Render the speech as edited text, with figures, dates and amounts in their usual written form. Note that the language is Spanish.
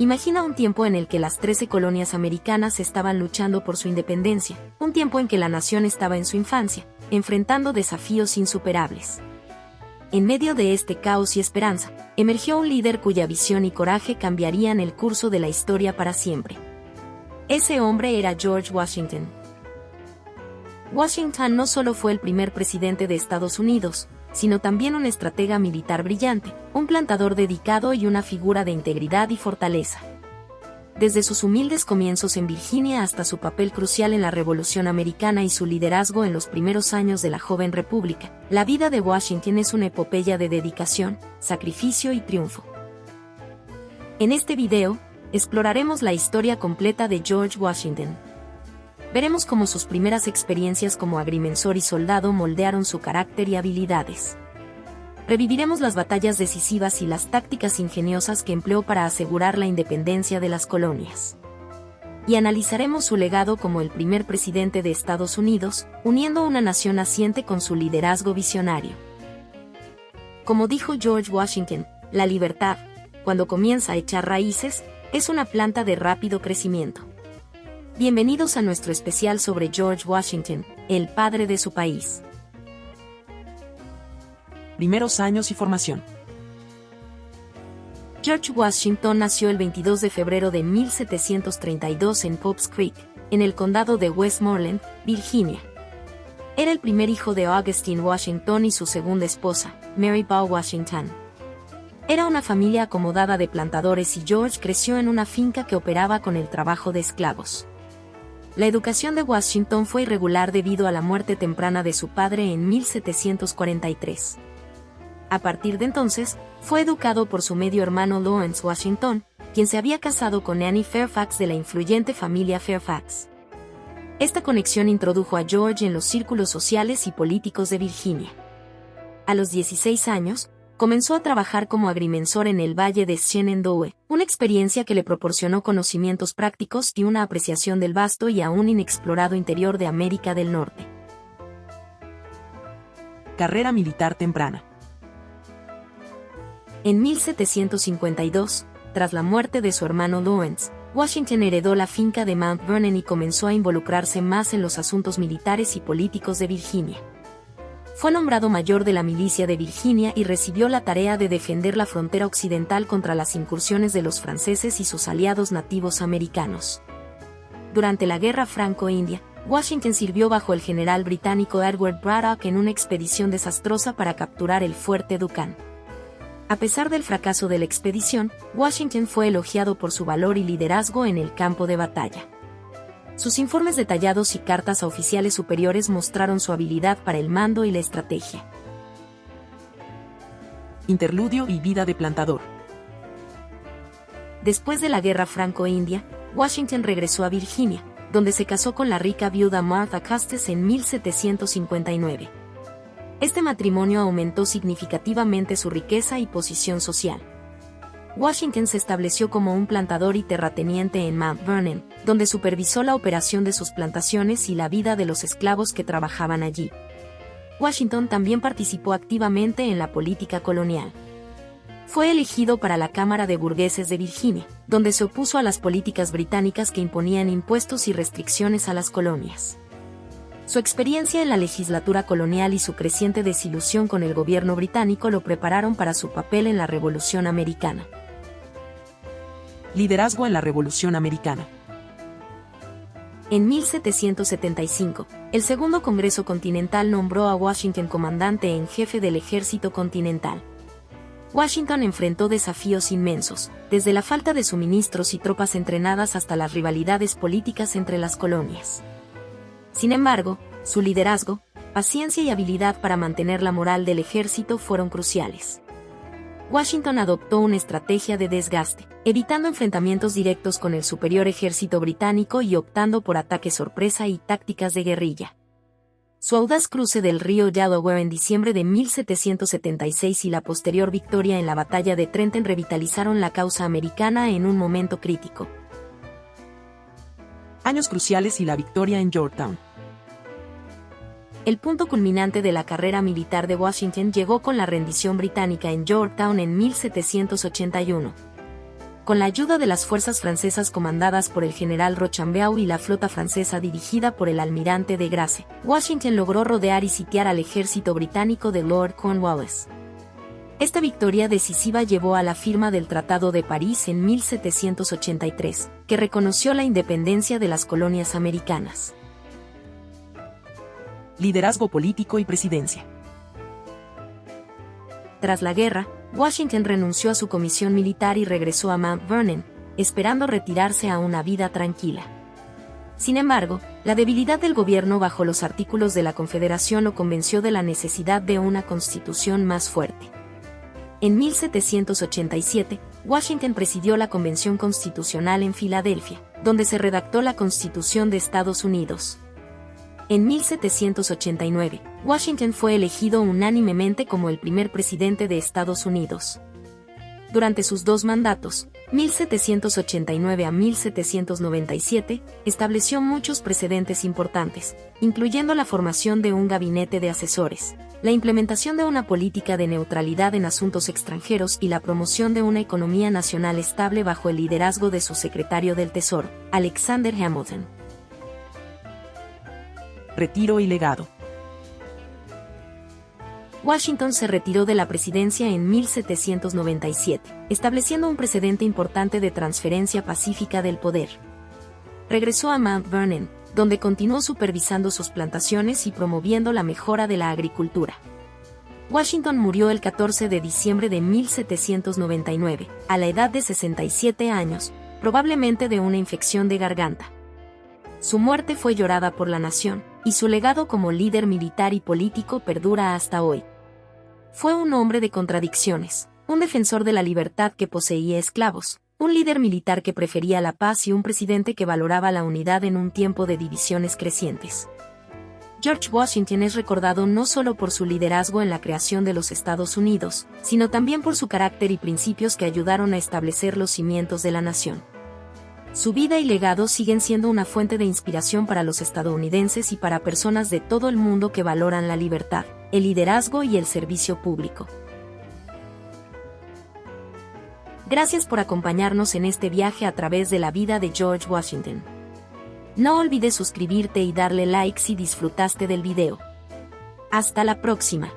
Imagina un tiempo en el que las 13 colonias americanas estaban luchando por su independencia, un tiempo en que la nación estaba en su infancia, enfrentando desafíos insuperables. En medio de este caos y esperanza, emergió un líder cuya visión y coraje cambiarían el curso de la historia para siempre. Ese hombre era George Washington. Washington no solo fue el primer presidente de Estados Unidos, sino también un estratega militar brillante, un plantador dedicado y una figura de integridad y fortaleza. Desde sus humildes comienzos en Virginia hasta su papel crucial en la Revolución Americana y su liderazgo en los primeros años de la joven república, la vida de Washington es una epopeya de dedicación, sacrificio y triunfo. En este video, exploraremos la historia completa de George Washington. Veremos cómo sus primeras experiencias como agrimensor y soldado moldearon su carácter y habilidades. Reviviremos las batallas decisivas y las tácticas ingeniosas que empleó para asegurar la independencia de las colonias. Y analizaremos su legado como el primer presidente de Estados Unidos, uniendo una nación naciente con su liderazgo visionario. Como dijo George Washington, la libertad, cuando comienza a echar raíces, es una planta de rápido crecimiento. Bienvenidos a nuestro especial sobre George Washington, el padre de su país. Primeros años y formación. George Washington nació el 22 de febrero de 1732 en Pops Creek, en el condado de Westmoreland, Virginia. Era el primer hijo de Augustine Washington y su segunda esposa, Mary Ball Washington. Era una familia acomodada de plantadores y George creció en una finca que operaba con el trabajo de esclavos. La educación de Washington fue irregular debido a la muerte temprana de su padre en 1743. A partir de entonces, fue educado por su medio hermano Lawrence Washington, quien se había casado con Annie Fairfax de la influyente familia Fairfax. Esta conexión introdujo a George en los círculos sociales y políticos de Virginia. A los 16 años, comenzó a trabajar como agrimensor en el Valle de Shenandoah, una experiencia que le proporcionó conocimientos prácticos y una apreciación del vasto y aún inexplorado interior de América del Norte. Carrera militar temprana. En 1752, tras la muerte de su hermano Lawrence, Washington heredó la finca de Mount Vernon y comenzó a involucrarse más en los asuntos militares y políticos de Virginia. Fue nombrado mayor de la milicia de Virginia y recibió la tarea de defender la frontera occidental contra las incursiones de los franceses y sus aliados nativos americanos. Durante la Guerra Franco-India, Washington sirvió bajo el general británico Edward Braddock en una expedición desastrosa para capturar el fuerte Duquesne. A pesar del fracaso de la expedición, Washington fue elogiado por su valor y liderazgo en el campo de batalla. Sus informes detallados y cartas a oficiales superiores mostraron su habilidad para el mando y la estrategia. Interludio y vida de plantador. Después de la Guerra Franco-India, Washington regresó a Virginia, donde se casó con la rica viuda Martha Custis en 1759. Este matrimonio aumentó significativamente su riqueza y posición social. Washington se estableció como un plantador y terrateniente en Mount Vernon, donde supervisó la operación de sus plantaciones y la vida de los esclavos que trabajaban allí. Washington también participó activamente en la política colonial. Fue elegido para la Cámara de Burgueses de Virginia, donde se opuso a las políticas británicas que imponían impuestos y restricciones a las colonias. Su experiencia en la legislatura colonial y su creciente desilusión con el gobierno británico lo prepararon para su papel en la Revolución Americana. Liderazgo en la Revolución Americana. En 1775, el Segundo Congreso Continental nombró a Washington comandante en jefe del Ejército Continental. Washington enfrentó desafíos inmensos, desde la falta de suministros y tropas entrenadas hasta las rivalidades políticas entre las colonias. Sin embargo, su liderazgo, paciencia y habilidad para mantener la moral del ejército fueron cruciales. Washington adoptó una estrategia de desgaste, evitando enfrentamientos directos con el superior ejército británico y optando por ataques sorpresa y tácticas de guerrilla. Su audaz cruce del río Delaware en diciembre de 1776 y la posterior victoria en la batalla de Trenton revitalizaron la causa americana en un momento crítico. Años cruciales y la victoria en Yorktown. El punto culminante de la carrera militar de Washington llegó con la rendición británica en Yorktown en 1781. con la ayuda de las fuerzas francesas comandadas por el general Rochambeau y la flota francesa dirigida por el almirante de Grace, Washington logró rodear y sitiar al ejército británico de Lord Cornwallis. Esta victoria decisiva llevó a la firma del Tratado de París en 1783, que reconoció la independencia de las colonias americanas. Liderazgo político y presidencia. Tras la guerra, Washington renunció a su comisión militar y regresó a Mount Vernon, esperando retirarse a una vida tranquila. Sin embargo, la debilidad del gobierno bajo los artículos de la Confederación lo convenció de la necesidad de una constitución más fuerte. En 1787, Washington presidió la Convención Constitucional en Filadelfia, donde se redactó la Constitución de Estados Unidos. En 1789, Washington fue elegido unánimemente como el primer presidente de Estados Unidos. Durante sus 2 mandatos, 1789 a 1797, estableció muchos precedentes importantes, incluyendo la formación de un gabinete de asesores, la implementación de una política de neutralidad en asuntos extranjeros y la promoción de una economía nacional estable bajo el liderazgo de su secretario del Tesoro, Alexander Hamilton. Retiro y legado. Washington se retiró de la presidencia en 1797, estableciendo un precedente importante de transferencia pacífica del poder. Regresó a Mount Vernon, donde continuó supervisando sus plantaciones y promoviendo la mejora de la agricultura. Washington murió el 14 de diciembre de 1799, a la edad de 67 años, probablemente de una infección de garganta. Su muerte fue llorada por la nación, y su legado como líder militar y político perdura hasta hoy. Fue un hombre de contradicciones, un defensor de la libertad que poseía esclavos, un líder militar que prefería la paz y un presidente que valoraba la unidad en un tiempo de divisiones crecientes. George Washington es recordado no solo por su liderazgo en la creación de los Estados Unidos, sino también por su carácter y principios que ayudaron a establecer los cimientos de la nación. Su vida y legado siguen siendo una fuente de inspiración para los estadounidenses y para personas de todo el mundo que valoran la libertad, el liderazgo y el servicio público. Gracias por acompañarnos en este viaje a través de la vida de George Washington. No olvides suscribirte y darle like si disfrutaste del video. Hasta la próxima.